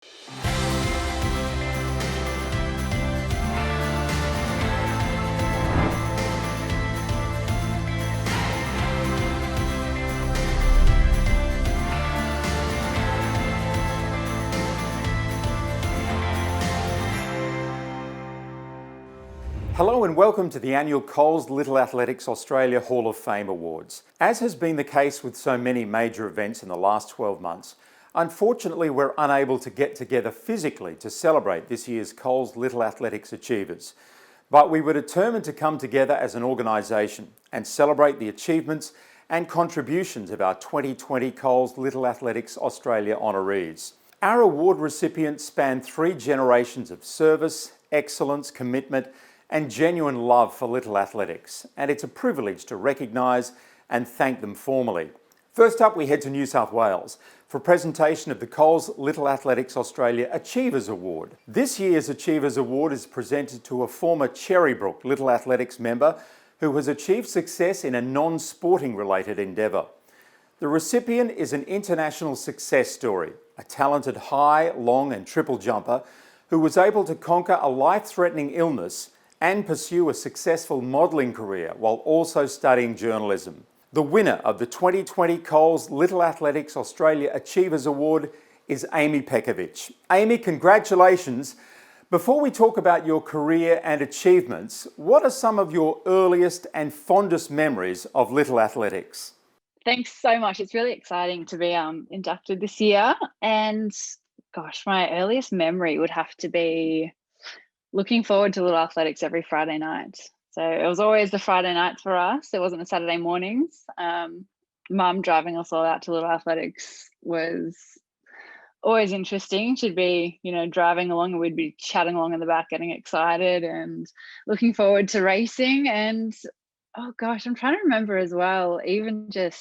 Hello and welcome to the annual Coles Little Athletics Australia Hall of Fame Awards. As has been the case with so many major events in the last 12 months, unfortunately we're unable to get together physically to celebrate this year's Coles Little Athletics achievers. But we were determined to come together as an organisation and celebrate the achievements and contributions of our 2020 Coles Little Athletics Australia honorees. Our award recipients span 3 generations of service, excellence, commitment and genuine love for little athletics, and it's a privilege to recognise and thank them formally. First up, we head to New South Wales for a presentation of the Coles Little Athletics Australia Achievers Award. This year's Achievers Award is presented to a former Cherrybrook Little Athletics member who has achieved success in a non-sporting related endeavour. The recipient is an international success story, a talented high, long and triple jumper who was able to conquer a life-threatening illness and pursue a successful modelling career while also studying journalism. The winner of the 2020 Coles Little Athletics Australia Achievers Award is Amy Pekovich. Amy, congratulations. Before we talk about your career and achievements, what are some of your earliest and fondest memories of little athletics? Thanks so much. It's really exciting to be inducted this year. And gosh, my earliest memory would have to be looking forward to Little Athletics every Friday night. So it was always the Friday nights for us. It wasn't the Saturday mornings. Mum driving us all out to Little Athletics was always interesting. She'd be, driving along and we'd be chatting along in the back, getting excited and looking forward to racing. And oh gosh, I'm trying to remember as well, even the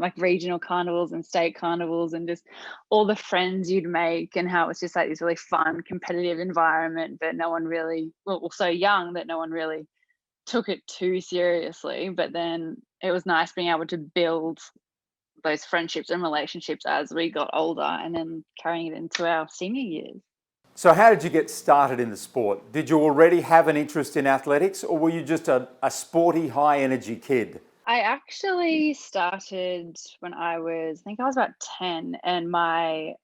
like regional carnivals and state carnivals and just all the friends you'd make and how it was just like this really fun competitive environment, but no one really, so young that no one really took it too seriously. But then it was nice being able to build those friendships and relationships as we got older and then carrying it into our senior years. So how did you get started in the sport? Did you already have an interest in athletics or were you just a sporty, high energy kid? I actually started when I was about 10, and my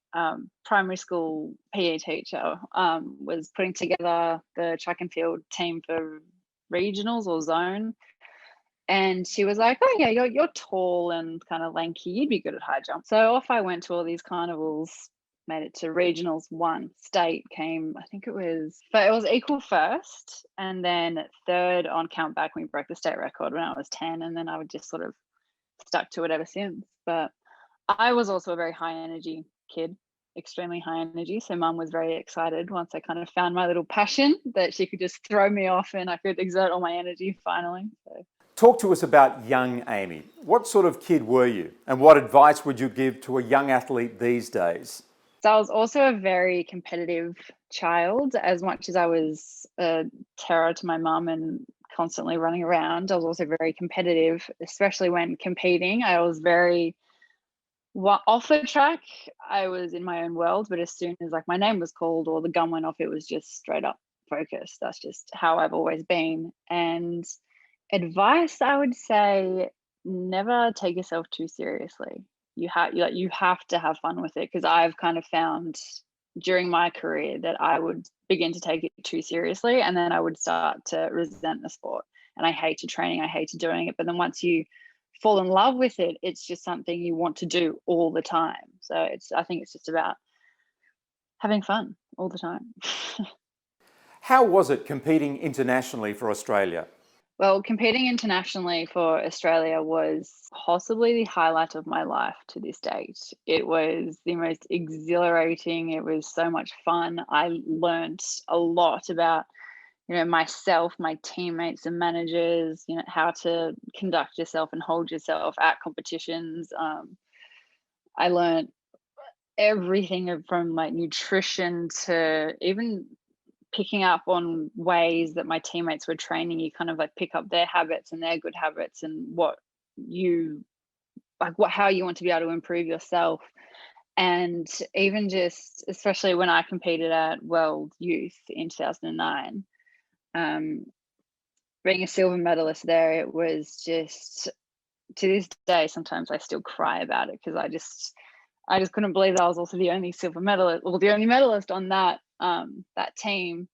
primary school PE teacher was putting together the track and field team for regionals or zone. And she was like, oh yeah, you're tall and kind of lanky, you'd be good at high jump. So off I went to all these carnivals, made it to regionals, one state came, it was equal first and then third on countback. We broke the state record when I was 10, and then I would just sort of stuck to it ever since. But I was also a very high energy kid, extremely high energy. So Mum was very excited once I kind of found my little passion that she could just throw me off and I could exert all my energy finally. So. Talk to us about young Amy. What sort of kid were you and what advice would you give to a young athlete these days? So I was also a very competitive child. As much as I was a terror to my mum and constantly running around, I was also very competitive, especially when competing. I was very off the track. I was in my own world, but as soon as my name was called or the gun went off, it was just straight up focus. That's just how I've always been. And advice, I would say, never take yourself too seriously. You have to have fun with it, because I've kind of found during my career that I would begin to take it too seriously and then I would start to resent the sport, and I hated training, I hated doing it. But then once you fall in love with it, it's just something you want to do all the time. So I think it's just about having fun all the time. How was it competing internationally for Australia? Well, competing internationally for Australia was possibly the highlight of my life to this date. It was the most exhilarating. It was so much fun. I learnt a lot about, myself, my teammates and managers, how to conduct yourself and hold yourself at competitions. I learnt everything from nutrition to even picking up on ways that my teammates were training. You kind of pick up their habits and their good habits and how you want to be able to improve yourself. And even just, especially when I competed at World Youth in 2009, being a silver medalist there, it was just, to this day, sometimes I still cry about it because I just couldn't believe that I was also the only silver medalist, or the only medalist on that team.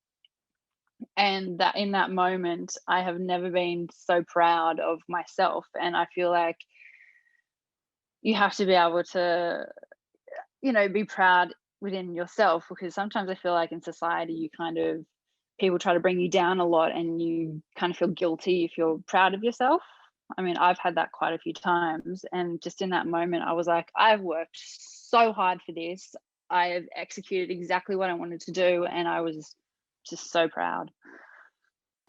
And that in that moment, I have never been so proud of myself. And I feel like you have to be able to, be proud within yourself, because sometimes I feel like in society, people try to bring you down a lot and you kind of feel guilty if you're proud of yourself. I mean, I've had that quite a few times. And just in that moment, I was like, I've worked so hard for this. I have executed exactly what I wanted to do. And I was just so proud.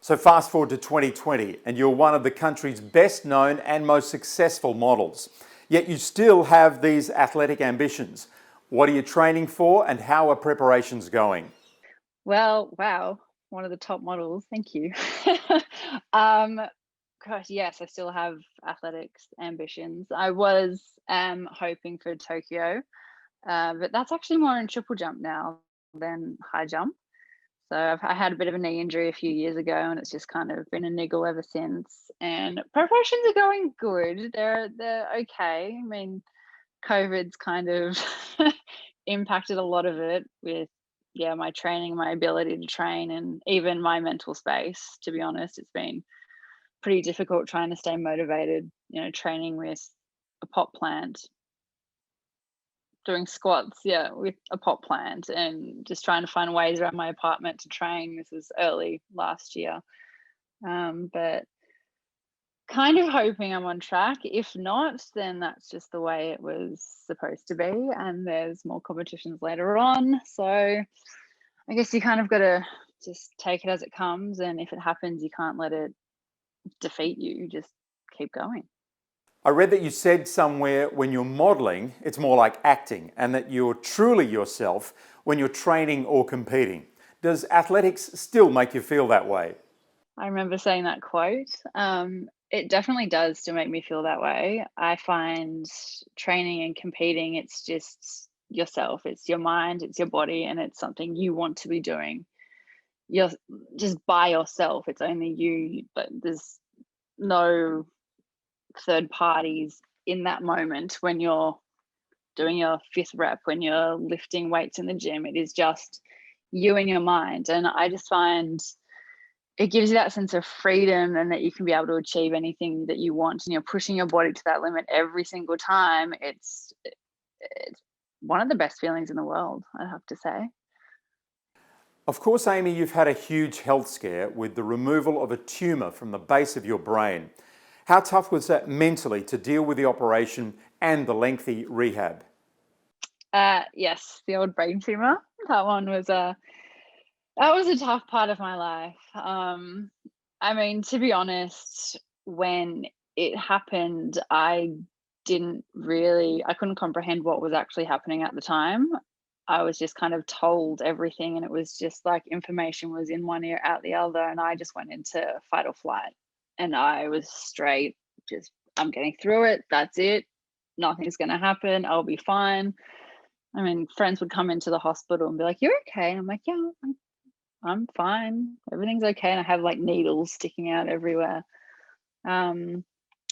So fast forward to 2020 and you're one of the country's best known and most successful models. Yet you still have these athletic ambitions. What are you training for and how are preparations going? Well, wow, one of the top models. Thank you. Gosh, yes, I still have athletics ambitions. I was hoping for Tokyo, but that's actually more in triple jump now than high jump. So I had a bit of a knee injury a few years ago, and it's just kind of been a niggle ever since. And preparations are going good. They're okay. I mean, COVID's kind of impacted a lot of it with, yeah, my training, my ability to train, and even my mental space. To be honest, it's been pretty difficult trying to stay motivated, training with a pot plant, doing squats, yeah, with a pot plant, and just trying to find ways around my apartment to train. This was early last year. But kind of hoping I'm on track. If not, then that's just the way it was supposed to be. And there's more competitions later on. So I guess you kind of got to just take it as it comes. And if it happens, you can't let it defeat you. You just keep going. I read that you said somewhere when you're modelling, it's more like acting, and that you're truly yourself when you're training or competing. Does athletics still make you feel that way? I remember saying that quote. It definitely does to make me feel that way. I find training and competing, it's just yourself, it's your mind, it's your body, and it's something you want to be doing. You're just by yourself, it's only you, but there's no third parties in that moment when you're doing your fifth rep, when you're lifting weights in the gym. It is just you and your mind. And I just find it gives you that sense of freedom, and that you can be able to achieve anything that you want, and you're pushing your body to that limit every single time. It's one of the best feelings in the world, I have to say. Of course, Amy, you've had a huge health scare with the removal of a tumour from the base of your brain. How tough was that mentally to deal with the operation and the lengthy rehab? Yes, the old brain tumor. That was a tough part of my life. I mean, to be honest, when it happened, I couldn't comprehend what was actually happening at the time. I was just kind of told everything, and it was just like information was in one ear, out the other, and I just went into fight or flight. And I was straight, just, I'm getting through it. That's it. Nothing's going to happen. I'll be fine. I mean, friends would come into the hospital and be like, "You're okay." And I'm like, "Yeah, I'm fine. Everything's okay." And I have like needles sticking out everywhere. Um,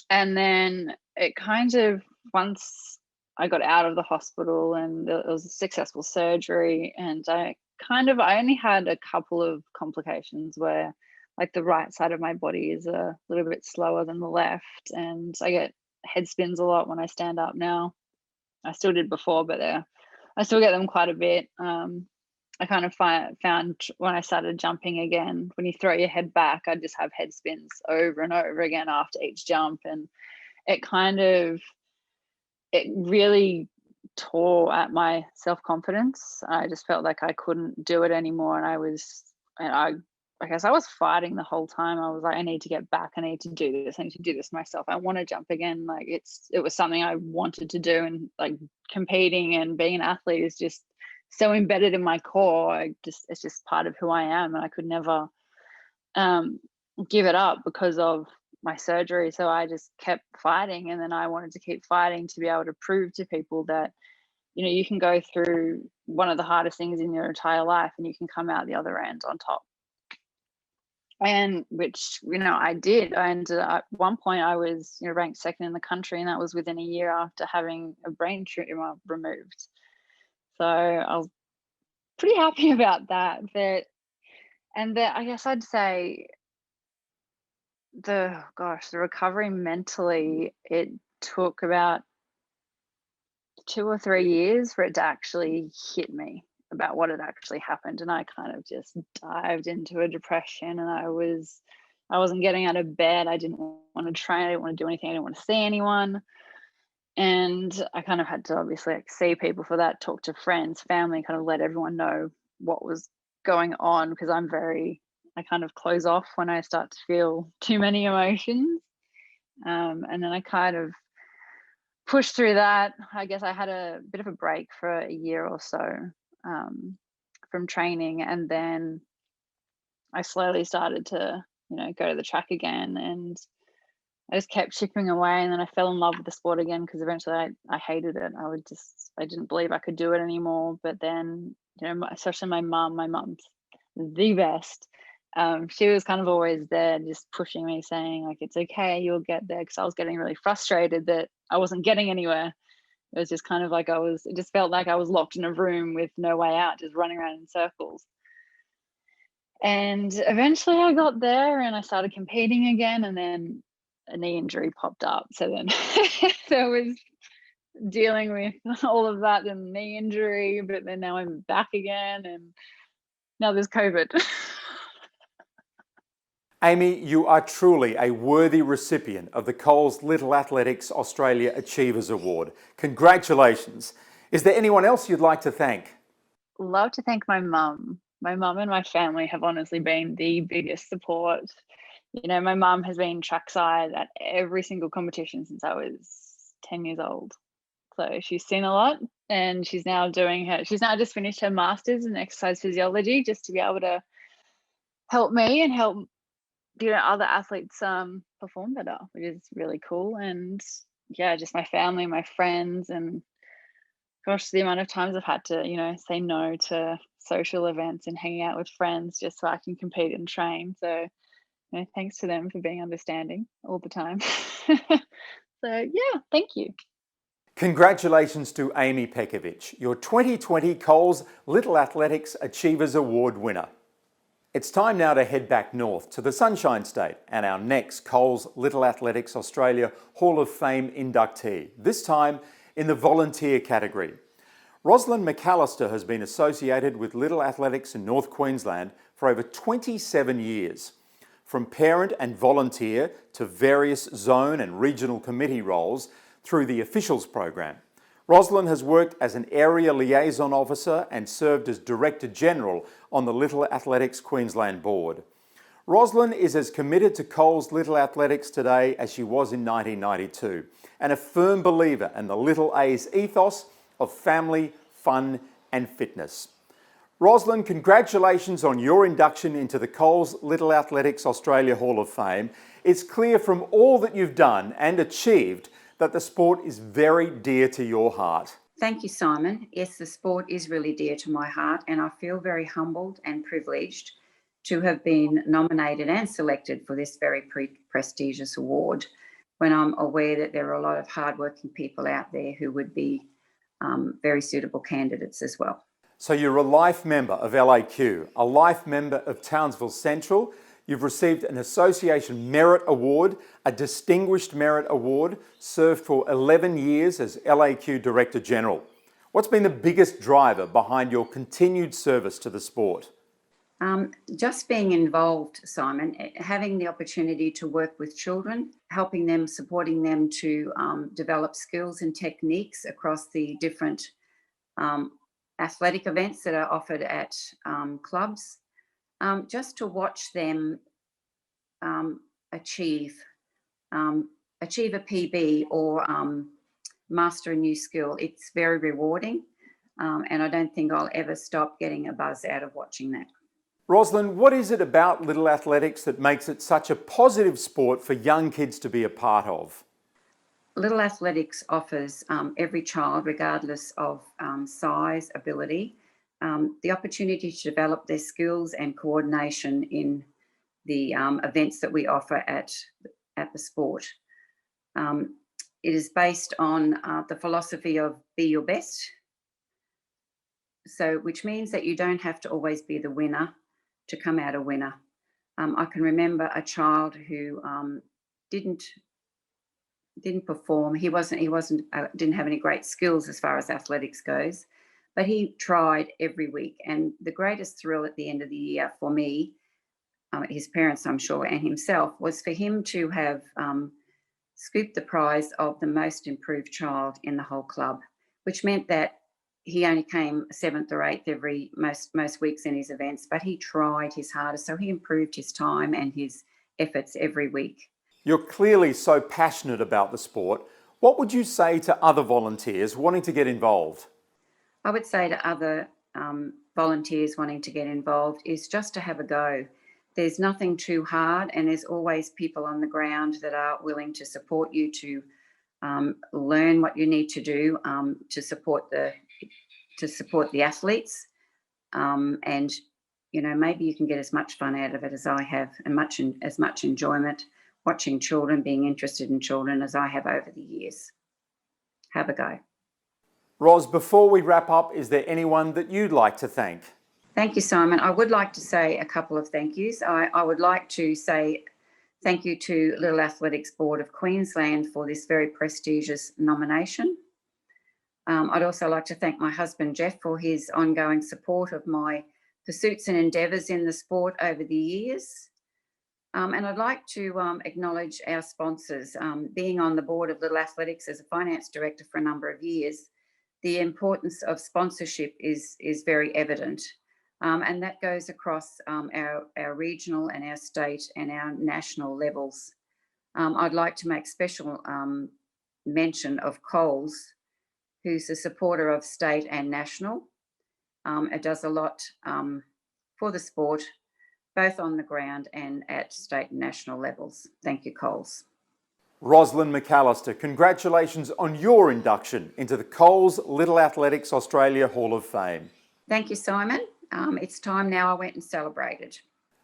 and then it kind of, once I got out of the hospital and it was a successful surgery, and I only had a couple of complications where, like, the right side of my body is a little bit slower than the left, and I get head spins a lot when I stand up now. I still did before, but I still get them quite a bit. I kind of found when I started jumping again, when you throw your head back, I just have head spins over and over again after each jump. And it kind of, it really tore at my self-confidence. I just felt like I couldn't do it anymore. And I guess I was fighting the whole time. I was like, I need to get back. I need to do this. I need to do this myself. I want to jump again. Like, it was something I wanted to do. And like, competing and being an athlete is just so embedded in my core. It's just part of who I am. And I could never give it up because of my surgery. So I just kept fighting. And then I wanted to keep fighting to be able to prove to people that, you can go through one of the hardest things in your entire life and you can come out the other end on top. And which, I did. I ended up, at one point I was, ranked second in the country, and that was within a year after having a brain tumor removed. So I was pretty happy about that. I guess I'd say the recovery mentally, it took about 2 or 3 years for it to actually hit me about what had actually happened. And I kind of just dived into a depression, and I wasn't getting out of bed. I didn't want to train. I didn't want to do anything. I didn't want to see anyone. And I kind of had to obviously see people for that, talk to friends, family, kind of let everyone know what was going on, because I kind of close off when I start to feel too many emotions. And then I kind of pushed through that. I guess I had a bit of a break for a year or so from training, and then I slowly started to, go to the track again, and I just kept chipping away, and then I fell in love with the sport again, because eventually I hated it. I didn't believe I could do it anymore. But then, especially my mom's the best. She was kind of always there, just pushing me, saying like, it's okay, you'll get there. Because I was getting really frustrated that I wasn't getting anywhere. It was just kind of like it just felt like I was locked in a room with no way out, just running around in circles. And eventually I got there and I started competing again, and then a knee injury popped up. So then I was dealing with all of that and knee injury, but then now I'm back again, and now there's COVID. Amy, you are truly a worthy recipient of the Coles Little Athletics Australia Achievers Award. Congratulations. Is there anyone else you'd like to thank? Love to thank my mum. My mum and my family have honestly been the biggest support. My mum has been trackside at every single competition since I was 10 years old. So she's seen a lot, and she's now just finished her master's in exercise physiology, just to be able to help me and help other athletes perform better, which is really cool. And yeah, just my family, my friends, and gosh, the amount of times I've had to say no to social events and hanging out with friends just so I can compete and train. So thanks to them for being understanding all the time. So yeah, thank you. Congratulations to Amy Pekovich, your 2020 Coles Little Athletics Achievers Award winner. It's time now to head back north to the Sunshine State and our next Coles Little Athletics Australia Hall of Fame inductee, this time in the volunteer category. Rosalind McAllister has been associated with Little Athletics in North Queensland for over 27 years. From parent and volunteer to various zone and regional committee roles through the officials program, Rosalind has worked as an area liaison officer and served as Director General on the Little Athletics Queensland Board. Rosalind is as committed to Coles Little Athletics today as she was in 1992, and a firm believer in the Little A's ethos of family, fun and fitness. Rosalind, congratulations on your induction into the Coles Little Athletics Australia Hall of Fame. It's clear from all that you've done and achieved that the sport is very dear to your heart. Thank you, Simon. Yes, the sport is really dear to my heart, and I feel very humbled and privileged to have been nominated and selected for this very prestigious award, when I'm aware that there are a lot of hardworking people out there who would be very suitable candidates as well. So you're a life member of LAQ, a life member of Townsville Central. You've received an Association Merit Award, a Distinguished Merit Award, served for 11 years as LAQ Director General. What's been the biggest driver behind your continued service to the sport? Just being involved, Simon, having the opportunity to work with children, helping them, supporting them to develop skills and techniques across the different athletic events that are offered at clubs. Just to watch them achieve a PB or master a new skill, it's very rewarding, and I don't think I'll ever stop getting a buzz out of watching that. Rosalind, what is it about Little Athletics that makes it such a positive sport for young kids to be a part of? Little Athletics offers every child, regardless of size, ability, the opportunity to develop their skills and coordination in the events that we offer at the sport. It is based on the philosophy of be your best, so which means that you don't have to always be the winner to come out a winner. I can remember a child who didn't perform. He didn't have any great skills as far as athletics goes, but he tried every week. And the greatest thrill at the end of the year for me, his parents, I'm sure, and himself, was for him to have scooped the prize of the most improved child in the whole club, which meant that he only came 7th or 8th every most weeks in his events, but he tried his hardest. So he improved his time and his efforts every week. You're clearly so passionate about the sport. What would you say to other volunteers wanting to get involved? I would say to other volunteers wanting to get involved is just to have a go. There's nothing too hard, and there's always people on the ground that are willing to support you to learn what you need to do to support the athletes. And maybe you can get as much fun out of it as I have, and as much enjoyment watching children, being interested in children as I have over the years. Have a go. Ros, before we wrap up, is there anyone that you'd like to thank? Thank you, Simon. I would like to say a couple of thank yous. I would like to say thank you to Little Athletics Board of Queensland for this very prestigious nomination. I'd also like to thank my husband, Jeff, for his ongoing support of my pursuits and endeavours in the sport over the years. And I'd like to acknowledge our sponsors. Being on the board of Little Athletics as a finance director for a number of years, the importance of sponsorship is very evident. And that goes across our regional and our state and our national levels. I'd like to make special mention of Coles, who's a supporter of state and national. It does a lot for the sport, both on the ground and at state and national levels. Thank you, Coles. Rosalind McAllister, congratulations on your induction into the Coles Little Athletics Australia Hall of Fame. Thank you, Simon. It's time now I went and celebrated.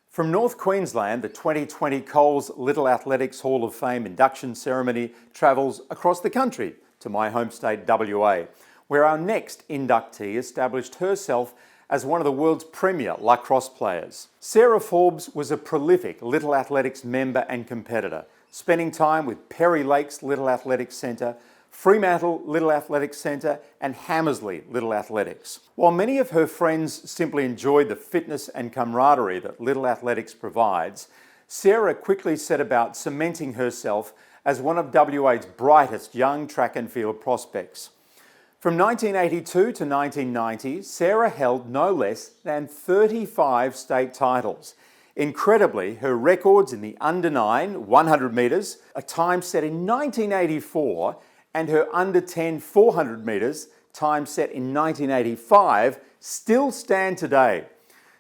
From North Queensland, the 2020 Coles Little Athletics Hall of Fame induction ceremony travels across the country to my home state WA, where our next inductee established herself as one of the world's premier lacrosse players. Sarah Forbes was a prolific Little Athletics member and competitor, spending time with Perry Lakes Little Athletics Centre, Fremantle Little Athletics Centre and Hammersley Little Athletics. While many of her friends simply enjoyed the fitness and camaraderie that Little Athletics provides, Sarah quickly set about cementing herself as one of WA's brightest young track and field prospects. From 1982 to 1990, Sarah held no less than 35 state titles. Incredibly, her records in the under 9 100 metres, a time set in 1984, and her under 10 400 metres, time set in 1985, still stand today.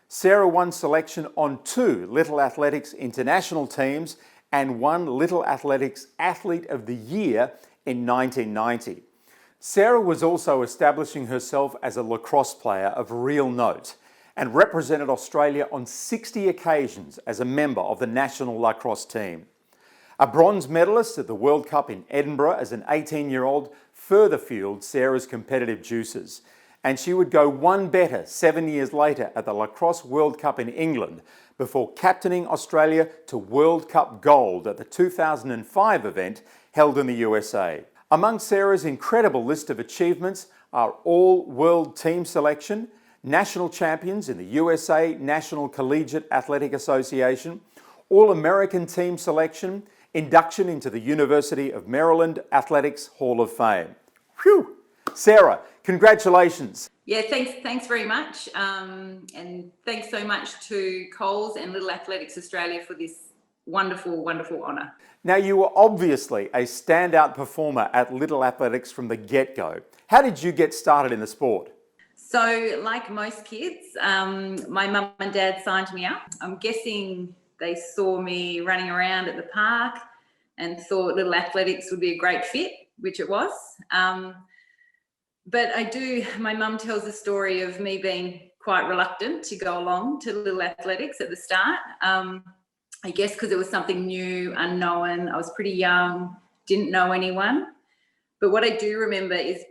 Sarah won selection on 2 Little Athletics international teams and won Little Athletics Athlete of the Year in 1990. Sarah was also establishing herself as a lacrosse player of real note and represented Australia on 60 occasions as a member of the national lacrosse team. A bronze medalist at the World Cup in Edinburgh as an 18-year-old further fueled Sarah's competitive juices, and she would go one better 7 years later at the Lacrosse World Cup in England before captaining Australia to World Cup gold at the 2005 event held in the USA. Among Sarah's incredible list of achievements are all-world team selection, national champions in the USA National Collegiate Athletic Association, All-American team selection, induction into the University of Maryland Athletics Hall of Fame. Phew! Sarah, congratulations. Yeah, thanks very much. And thanks so much to Coles and Little Athletics Australia for this wonderful, wonderful honour. Now, you were obviously a standout performer at Little Athletics from the get-go. How did you get started in the sport? So, like most kids, my mum and dad signed me up. I'm guessing they saw me running around at the park and thought little athletics would be a great fit, which it was. But my mum tells the story of me being quite reluctant to go along to little athletics at the start. I guess because it was something new, unknown. I was pretty young, didn't know anyone. But what I do remember is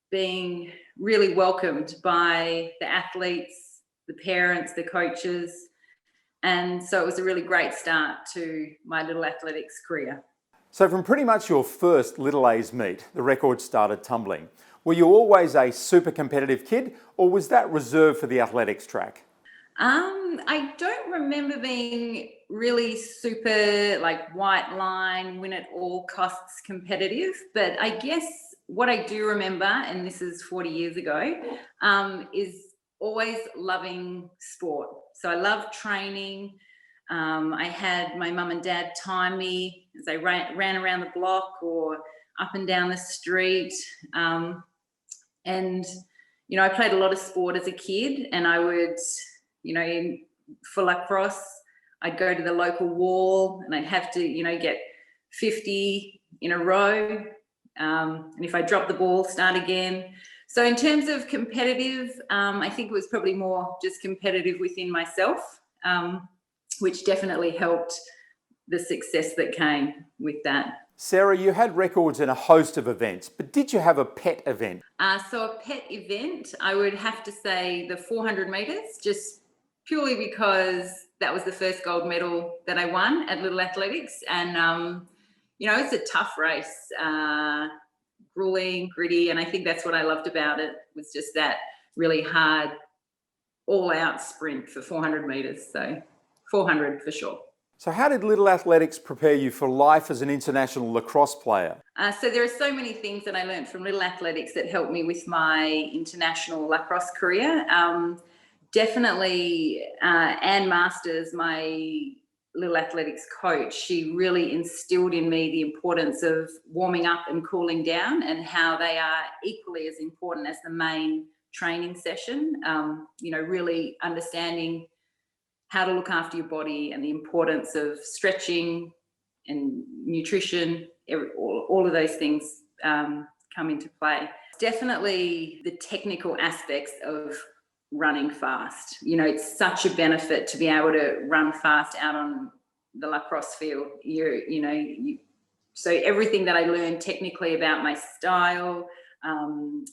being really welcomed by the athletes, the parents, the coaches. And so it was a really great start to my little athletics career. So from pretty much your first Little A's meet, the record started tumbling. Were you always a super competitive kid, or was that reserved for the athletics track? I don't remember being really super like white line, win at all costs competitive, but I guess what I do remember, and this is 40 years ago, is always loving sport. So I love training. I had my mum and dad time me as I ran around the block or up and down the street. And, you know, I played a lot of sport as a kid, and I would, you know, for lacrosse, I'd go to the local wall and I'd have to, you know, get 50 in a row. And if I drop the ball, start again. So in terms of competitive, I think it was probably more just competitive within myself, which definitely helped the success that came with that. Sarah, you had records in a host of events, but did you have a pet event? So a pet event, I would have to say the 400 metres, just purely because that was the first gold medal that I won at Little Athletics. And, you know, it's a tough race, grueling, gritty. And I think that's what I loved about it, was just that really hard, all-out sprint for 400 metres. So 400 for sure. So how did Little Athletics prepare you for life as an international lacrosse player? So there are so many things that I learned from Little Athletics that helped me with my international lacrosse career. Definitely Anne Masters, my Little Athletics coach, she really instilled in me the importance of warming up and cooling down, and how they are equally as important as the main training session. You know, really understanding how to look after your body and the importance of stretching and nutrition, all of those things come into play. Definitely the technical aspects of running fast. You know, it's such a benefit to be able to run fast out on the lacrosse field. So everything that I learned technically about my style,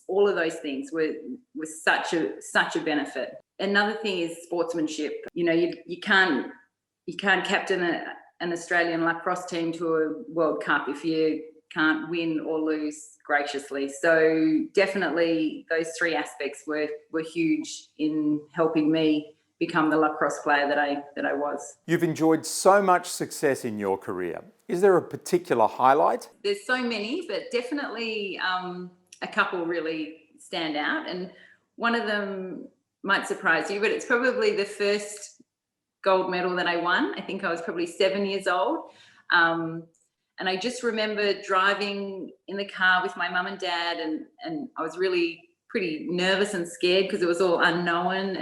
all of those things was such a benefit. Another thing is sportsmanship. You know, you can't captain an Australian lacrosse team to a World Cup if you can't win or lose graciously. So definitely those three aspects were huge in helping me become the lacrosse player that I was. You've enjoyed so much success in your career. Is there a particular highlight? There's so many, but definitely a couple really stand out. And one of them might surprise you, but it's probably the first gold medal that I won. I think I was probably 7 years old. And I just remember driving in the car with my mum and dad, and I was really pretty nervous and scared because it was all unknown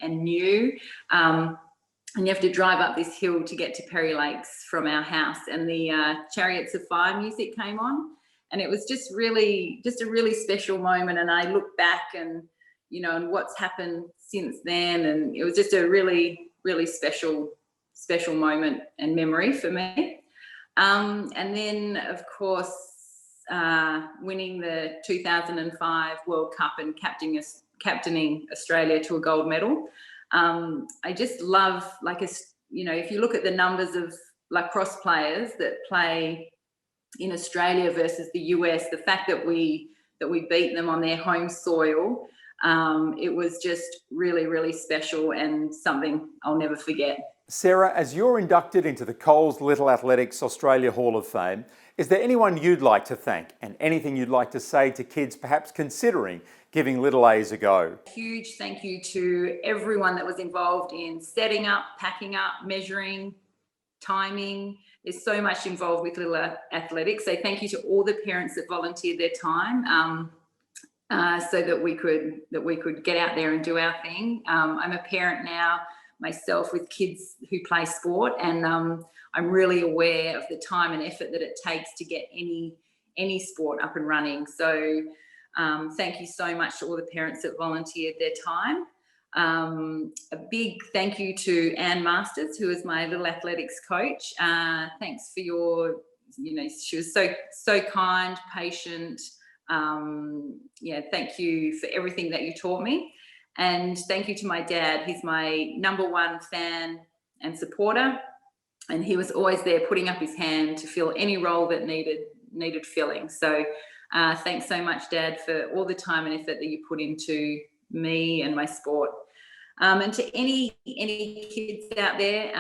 and new. And you have to drive up this hill to get to Perry Lakes from our house, and the Chariots of Fire music came on, and it was just a really special moment. And I look back and, you know, and what's happened since then, and it was just a really, really special moment and memory for me. And then, of course, winning the 2005 World Cup and captaining Australia to a gold medal. I just love, you know, if you look at the numbers of lacrosse players that play in Australia versus the US, the fact that we beat them on their home soil, it was just really, really special and something I'll never forget. Sarah, as you're inducted into the Coles Little Athletics Australia Hall of Fame, is there anyone you'd like to thank, and anything you'd like to say to kids perhaps considering giving Little A's a go? Huge thank you to everyone that was involved in setting up, packing up, measuring, timing. There's so much involved with Little Athletics. So thank you to all the parents that volunteered their time so that we could get out there and do our thing. I'm a parent now. myself with kids who play sport, and I'm really aware of the time and effort that it takes to get any sport up and running. So thank you so much to all the parents that volunteered their time. A big thank you to Anne Masters, who is my little athletics coach. Thanks for your, she was so kind, patient. Thank you for everything that you taught me. And thank you to my dad. He's my number one fan and supporter. And he was always there putting up his hand to fill any role that needed filling. So thanks so much, Dad, for all the time and effort that you put into me and my sport. And to any kids out there,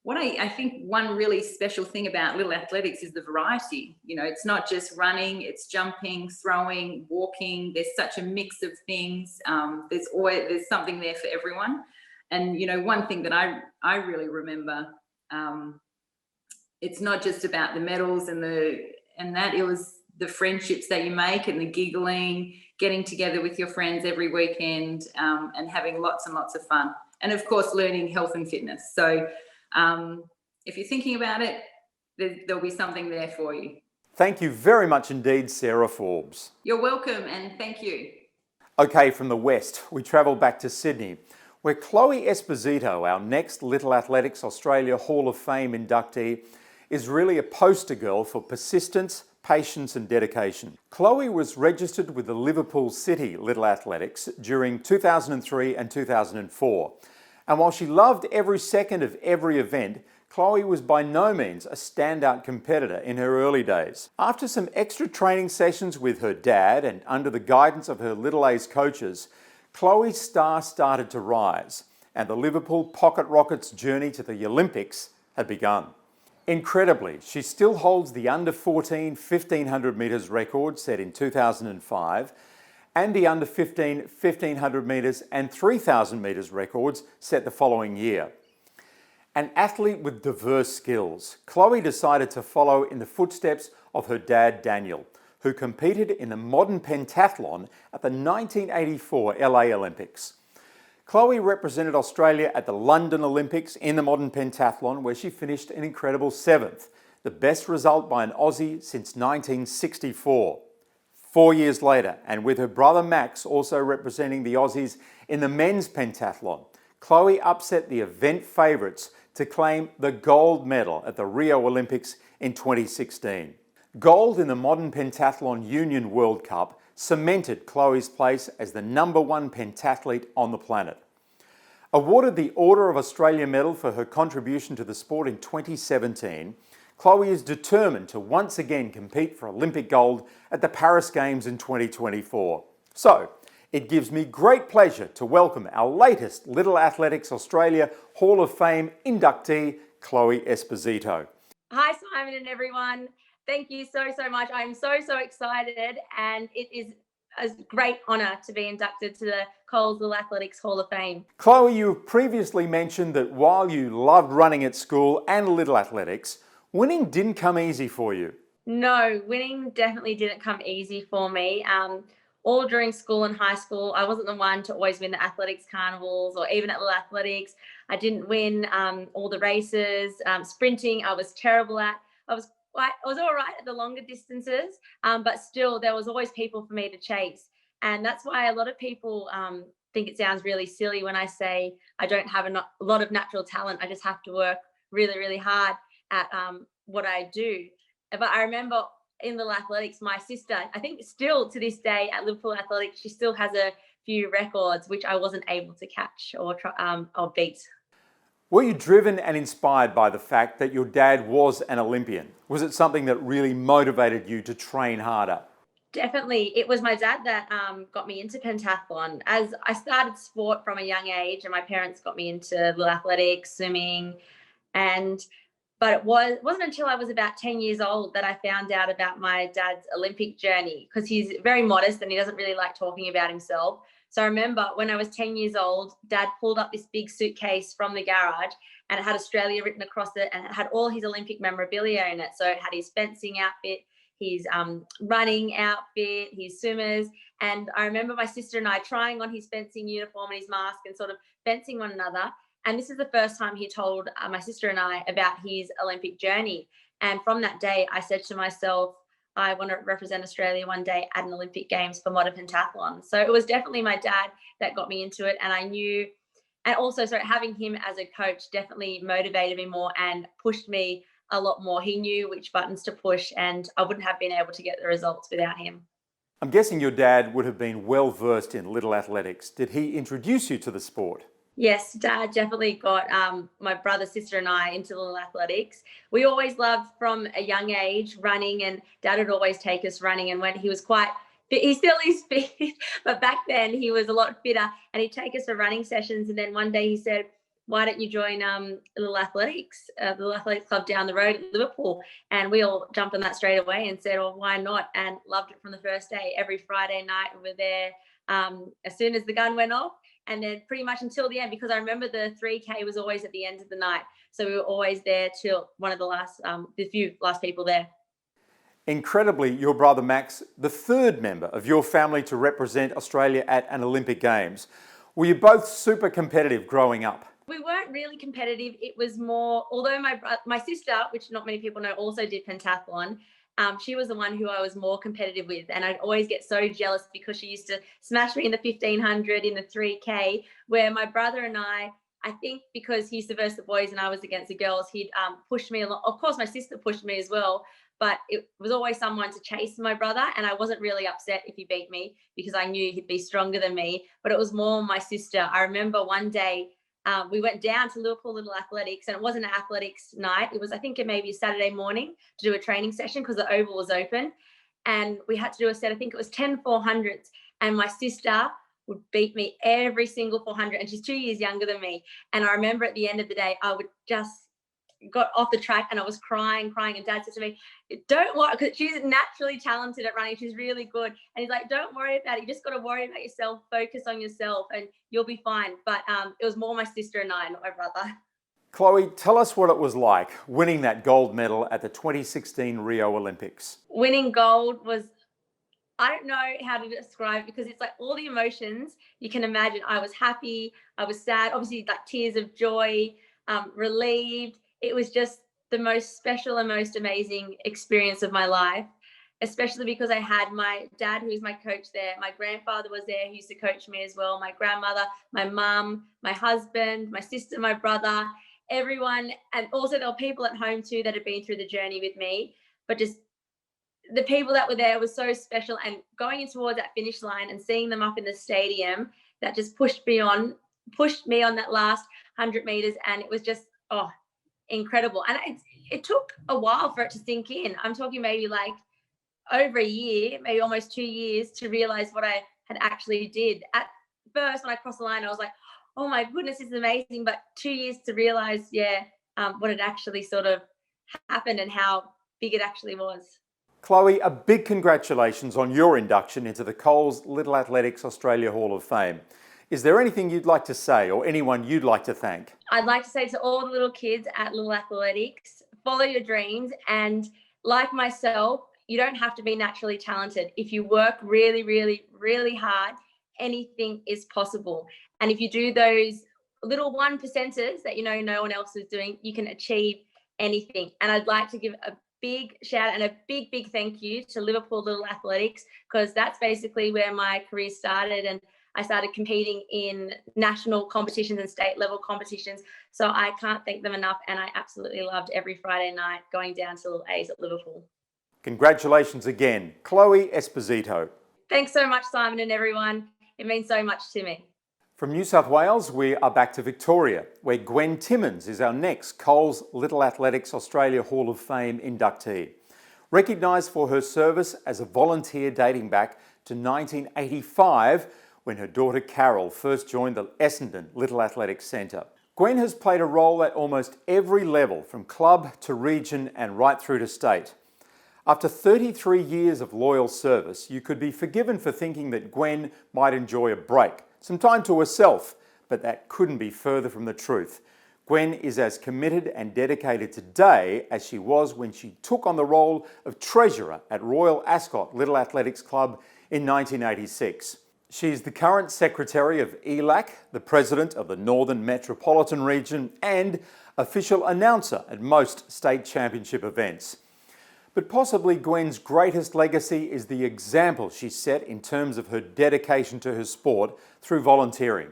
what I think one really special thing about little athletics is the variety. It's not just running, it's jumping, throwing, walking. There's such a mix of things. There's something there for everyone. And one thing that I really remember, it's not just about the medals and that. It was the friendships that you make and the giggling, getting together with your friends every weekend, and having lots and lots of fun. And of course, learning health and fitness. So if you're thinking about it, there'll be something there for you. Thank you very much indeed, Sarah Forbes. You're welcome, and thank you. Okay, from the West, we travel back to Sydney, where Chloe Esposito, our next Little Athletics Australia Hall of Fame inductee, is really a poster girl for persistence, patience and dedication. Chloe was registered with the Liverpool City Little Athletics during 2003 and 2004. And while she loved every second of every event, Chloe was by no means a standout competitor in her early days. After some extra training sessions with her dad and under the guidance of her Little A's coaches, Chloe's star started to rise, and the Liverpool Pocket Rockets' journey to the Olympics had begun. Incredibly, she still holds the under 14 1500 metres record set in 2005 and the under 15 1500 metres and 3000 metres records set the following year. An athlete with diverse skills, Chloe decided to follow in the footsteps of her dad Daniel, who competed in the modern pentathlon at the 1984 LA Olympics. Chloe represented Australia at the London Olympics in the modern pentathlon, where she finished an incredible 7th, the best result by an Aussie since 1964. 4 years later, and with her brother Max also representing the Aussies in the men's pentathlon, Chloe upset the event favourites to claim the gold medal at the Rio Olympics in 2016. Gold in the modern pentathlon Union World Cup cemented Chloe's place as the #1 pentathlete on the planet. Awarded the Order of Australia Medal for her contribution to the sport in 2017, Chloe is determined to once again compete for Olympic gold at the Paris Games in 2024. So, it gives me great pleasure to welcome our latest Little Athletics Australia Hall of Fame inductee, Chloe Esposito. Hi, Simon and everyone. Thank you so much. I'm so excited, and it is a great honour to be inducted to the Coles Little Athletics Hall of Fame. Chloe, you previously mentioned that while you loved running at school and Little Athletics, winning didn't come easy for you. No, winning definitely didn't come easy for me. All during school and high school, I wasn't the one to always win the athletics carnivals or even at Little Athletics. I didn't win all the races. Sprinting, I was terrible at. I was all right at the longer distances, but still there was always people for me to chase. And that's why a lot of people think it sounds really silly when I say I don't have a lot of natural talent. I just have to work really hard at what I do. But I remember in Little Athletics, my sister, I think still to this day at Liverpool Athletics, she still has a few records which I wasn't able to catch or beat. Were you driven and inspired by the fact that your dad was an Olympian? Was it something that really motivated you to train harder? Definitely. It was my dad that got me into pentathlon. As I started sport from a young age, and my parents got me into Little Athletics, swimming, but it wasn't until I was about 10 years old that I found out about my dad's Olympic journey, because he's very modest and he doesn't really like talking about himself. So I remember when I was 10 years old, Dad pulled up this big suitcase from the garage and it had Australia written across it, and it had all his Olympic memorabilia in it. So it had his fencing outfit, his running outfit, his swimmers. And I remember my sister and I trying on his fencing uniform and his mask and sort of fencing one another. And this is the first time he told my sister and I about his Olympic journey. And from that day, I said to myself, I want to represent Australia one day at an Olympic Games for modern pentathlon. So it was definitely my dad that got me into it. And I knew, and also, so having him as a coach definitely motivated me more and pushed me a lot more. He knew which buttons to push, and I wouldn't have been able to get the results without him. I'm guessing your dad would have been well versed in little athletics. Did he introduce you to the sport? Yes, Dad definitely got my brother, sister and I into little athletics. We always loved from a young age running, and Dad would always take us running. And when he was quite fit, he still is fit, but back then he was a lot fitter, and he'd take us for running sessions. And then one day he said, why don't you join little athletics, the little athletics club down the road at Liverpool? And we all jumped on that straight away and said, oh, why not? And loved it from the first day. Every Friday night we were there as soon as the gun went off. And then pretty much until the end, because I remember the 3K was always at the end of the night. So we were always there till one of the few last people there. Incredibly, your brother Max, the third member of your family to represent Australia at an Olympic Games. Were you both super competitive growing up? We weren't really competitive. It was more, although my sister, which not many people know, also did pentathlon. She was the one who I was more competitive with, and I'd always get so jealous because she used to smash me in the 1500, in the 3K, where my brother and I think because he used to verse the boys and I was against the girls, he'd push me a lot. Of course, my sister pushed me as well, but it was always someone to chase my brother, and I wasn't really upset if he beat me because I knew he'd be stronger than me, but it was more my sister. I remember one day we went down to Liverpool Little Athletics, and it wasn't an athletics night. It was, I think, maybe a Saturday morning to do a training session because the oval was open. And we had to do a set, I think it was 10 400s. And my sister would beat me every single 400. And she's 2 years younger than me. And I remember at the end of the day, I would just got off the track and I was crying. And Dad said to me, don't worry, because she's naturally talented at running. She's really good. And he's like, don't worry about it. You just got to worry about yourself, focus on yourself, and you'll be fine. But it was more my sister and I, not my brother. Chloe, tell us what it was like winning that gold medal at the 2016 Rio Olympics. Winning gold was, I don't know how to describe it because it's like all the emotions you can imagine. I was happy, I was sad, obviously like tears of joy, relieved. It was just the most special and most amazing experience of my life, especially because I had my dad, who's my coach there. My grandfather was there, who used to coach me as well. My grandmother, my mum, my husband, my sister, my brother, everyone. And also there were people at home too that had been through the journey with me. But just the people that were there was so special. And going in towards that finish line and seeing them up in the stadium, that just pushed me on that last 100 meters. And it was just, incredible. And it took a while for it to sink in. I'm talking maybe like over a year, maybe almost 2 years to realize what I had actually did. At first, when I crossed the line, I was like, oh my goodness, this is amazing. But 2 years to realize, what had actually sort of happened and how big it actually was. Chloe, a big congratulations on your induction into the Coles Little Athletics Australia Hall of Fame. Is there anything you'd like to say or anyone you'd like to thank? I'd like to say to all the little kids at Little Athletics, follow your dreams. And like myself, you don't have to be naturally talented. If you work really, really, really hard, anything is possible. And if you do those little 1%ers that no one else is doing, you can achieve anything. And I'd like to give a big shout and a big, big thank you to Liverpool Little Athletics, because that's basically where my career started. And I started competing in national competitions and state level competitions. So I can't thank them enough. And I absolutely loved every Friday night going down to Little A's at Liverpool. Congratulations again, Chloe Esposito. Thanks so much, Simon, and everyone. It means so much to me. From New South Wales, we are back to Victoria, where Gwen Timmons is our next Coles Little Athletics Australia Hall of Fame inductee. Recognised for her service as a volunteer dating back to 1985, when her daughter Carol first joined the Essendon Little Athletics Centre. Gwen has played a role at almost every level, from club to region and right through to state. After 33 years of loyal service, you could be forgiven for thinking that Gwen might enjoy a break, some time to herself, but that couldn't be further from the truth. Gwen is as committed and dedicated today as she was when she took on the role of treasurer at Royal Ascot Little Athletics Club in 1986. She is the current Secretary of ELAC, the President of the Northern Metropolitan Region, and official announcer at most state championship events. But possibly Gwen's greatest legacy is the example she set in terms of her dedication to her sport through volunteering.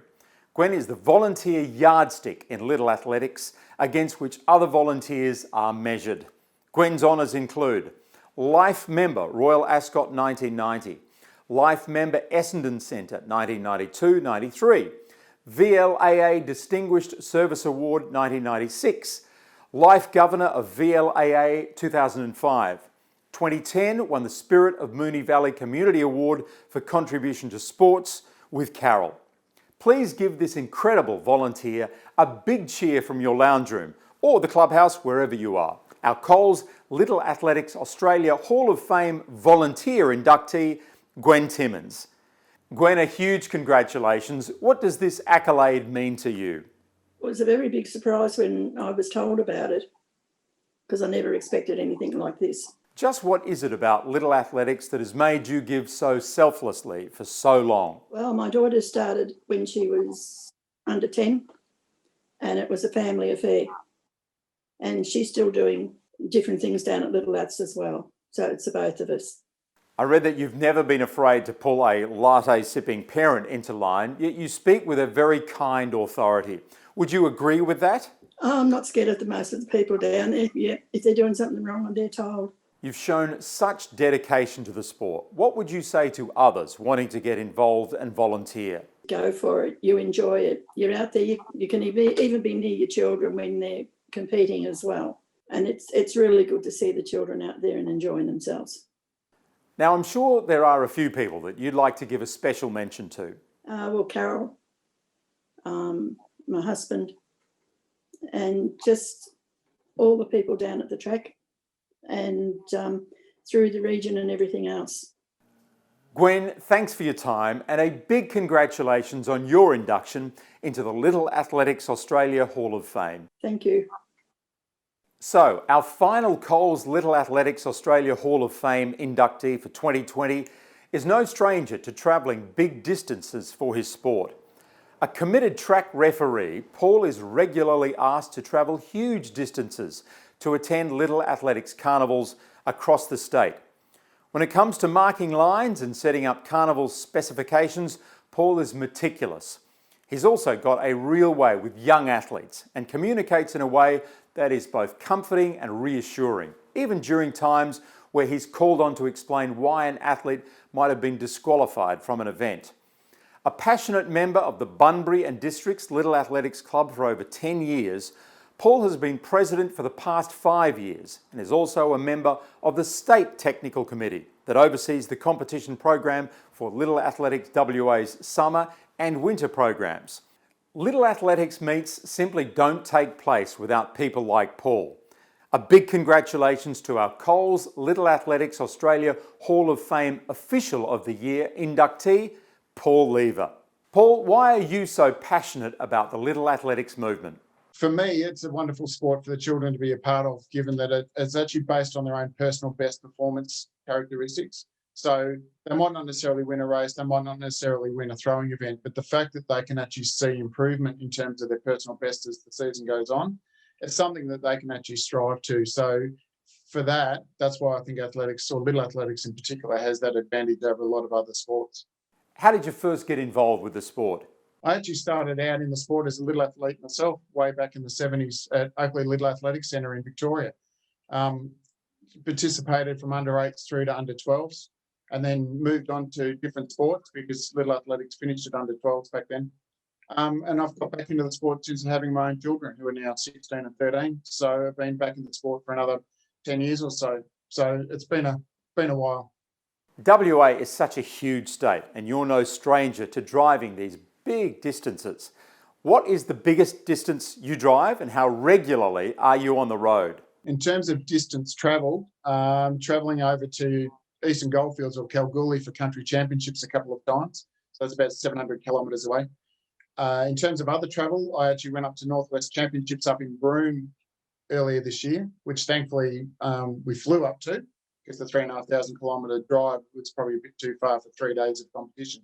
Gwen is the volunteer yardstick in little athletics against which other volunteers are measured. Gwen's honours include Life Member Royal Ascot 1990, Life Member Essendon Centre 1992-93, VLAA Distinguished Service Award 1996, Life Governor of VLAA 2005. 2010 won the Spirit of Moonee Valley Community Award for contribution to sports with Carol. Please give this incredible volunteer a big cheer from your lounge room or the clubhouse wherever you are. Our Coles Little Athletics Australia Hall of Fame volunteer inductee, Gwen Timmons. Gwen, a huge congratulations. What does this accolade mean to you? It was a very big surprise when I was told about it because I never expected anything like this. Just what is it about little athletics that has made you give so selflessly for so long? Well, my daughter started when she was under 10 and it was a family affair. And she's still doing different things down at Little Ats as well. So it's the both of us. I read that you've never been afraid to pull a latte-sipping parent into line, yet you speak with a very kind authority. Would you agree with that? I'm not scared of the most of the people down there. Yeah, if they're doing something wrong, they're told. You've shown such dedication to the sport. What would you say to others wanting to get involved and volunteer? Go for it. You enjoy it. You're out there. You can even be near your children when they're competing as well. And it's really good to see the children out there and enjoying themselves. Now, I'm sure there are a few people that you'd like to give a special mention to. Well, Carol, my husband, and just all the people down at the track and through the region and everything else. Gwen, thanks for your time and a big congratulations on your induction into the Little Athletics Australia Hall of Fame. Thank you. So, our final Coles Little Athletics Australia Hall of Fame inductee for 2020 is no stranger to travelling big distances for his sport. A committed track referee, Paul is regularly asked to travel huge distances to attend Little Athletics carnivals across the state. When it comes to marking lines and setting up carnival specifications, Paul is meticulous. He's also got a real way with young athletes and communicates in a way that is both comforting and reassuring, even during times where he's called on to explain why an athlete might have been disqualified from an event. A passionate member of the Bunbury and District's Little Athletics Club for over 10 years, Paul has been president for the past 5 years and is also a member of the State Technical Committee that oversees the competition program for Little Athletics WA's summer and winter programs. Little Athletics meets simply don't take place without people like Paul. A big congratulations to our Coles Little Athletics Australia Hall of Fame Official of the Year inductee, Paul Lever. Paul, why are you so passionate about the Little Athletics movement? For me, it's a wonderful sport for the children to be a part of, given that it's actually based on their own personal best performance characteristics. So they might not necessarily win a race, they might not necessarily win a throwing event, but the fact that they can actually see improvement in terms of their personal best as the season goes on, it's something that they can actually strive to. So for that, that's why I think athletics, or little athletics in particular, has that advantage over a lot of other sports. How did you first get involved with the sport? I actually started out in the sport as a little athlete myself way back in the 70s at Oakley Little Athletics Centre in Victoria. Participated from under 8s through to under 12s, and then moved on to different sports because little athletics finished at under 12s back then. And I've got back into the sport since having my own children who are now 16 and 13. So I've been back in the sport for another 10 years or so. So it's been a while. WA is such a huge state and you're no stranger to driving these big distances. What is the biggest distance you drive and how regularly are you on the road? In terms of distance travelled, travelling over to Eastern Goldfields or Kalgoorlie for country championships a couple of times. So it's about 700 kilometres away. In terms of other travel, I actually went up to Northwest Championships up in Broome earlier this year, which thankfully we flew up to because the 3,500 kilometre drive was probably a bit too far for 3 days of competition.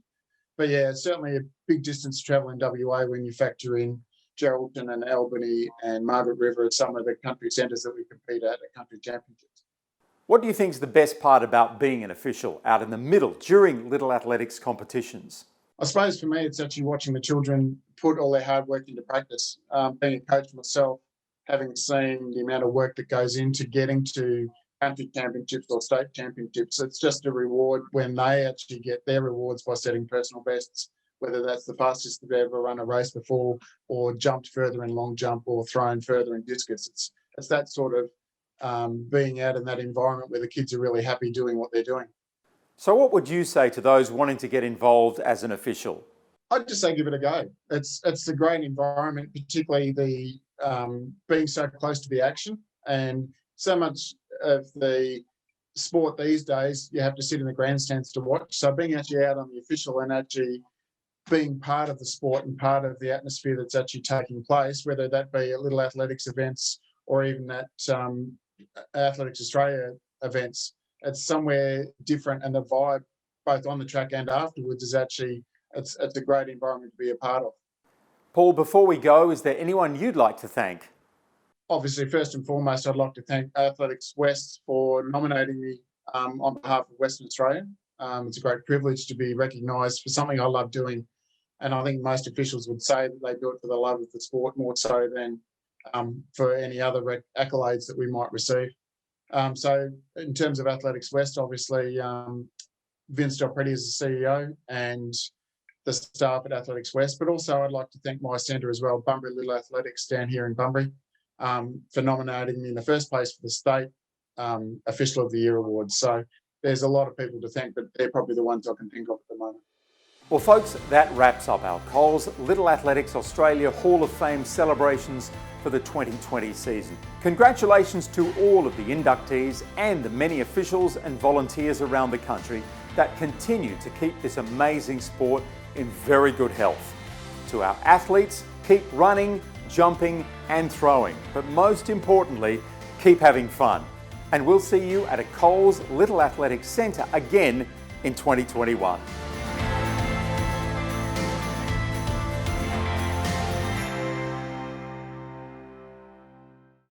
But yeah, it's certainly a big distance to travel in WA when you factor in Geraldton and Albany and Margaret River at some of the country centres that we compete at country championships. What do you think is the best part about being an official out in the middle during little athletics competitions? I suppose for me, it's actually watching the children put all their hard work into practice. Being a coach myself, having seen the amount of work that goes into getting to country championships or state championships, it's just a reward when they actually get their rewards by setting personal bests, whether that's the fastest they've ever run a race before or jumped further in long jump or thrown further in discus. It's that sort of being out in that environment where the kids are really happy doing what they're doing. So what would you say to those wanting to get involved as an official? I'd just say give it a go. It's a great environment, particularly the being so close to the action, and so much of the sport these days you have to sit in the grandstands to watch. So being actually out on the official and actually being part of the sport and part of the atmosphere that's actually taking place, whether that be at Little Athletics events or even at Athletics Australia events, it's somewhere different, and the vibe both on the track and afterwards is actually it's a great environment to be a part of. Paul, before we go, is there anyone you'd like to thank? Obviously, first and foremost, I'd like to thank Athletics West for nominating me on behalf of Western Australia. It's a great privilege to be recognised for something I love doing, and I think most officials would say that they do it for the love of the sport more so than for any other accolades that we might receive. So in terms of Athletics West, obviously, Vince Del Preti is the CEO and the staff at Athletics West, but also I'd like to thank my centre as well, Bunbury Little Athletics down here in Bunbury, for nominating me in the first place for the State Official of the Year Awards. So there's a lot of people to thank, but they're probably the ones I can think of at the moment. Well, folks, that wraps up our Coles Little Athletics Australia Hall of Fame celebrations for the 2020 season. Congratulations to all of the inductees and the many officials and volunteers around the country that continue to keep this amazing sport in very good health. To our athletes, keep running, jumping and throwing, but most importantly, keep having fun. And we'll see you at a Coles Little Athletics Centre again in 2021.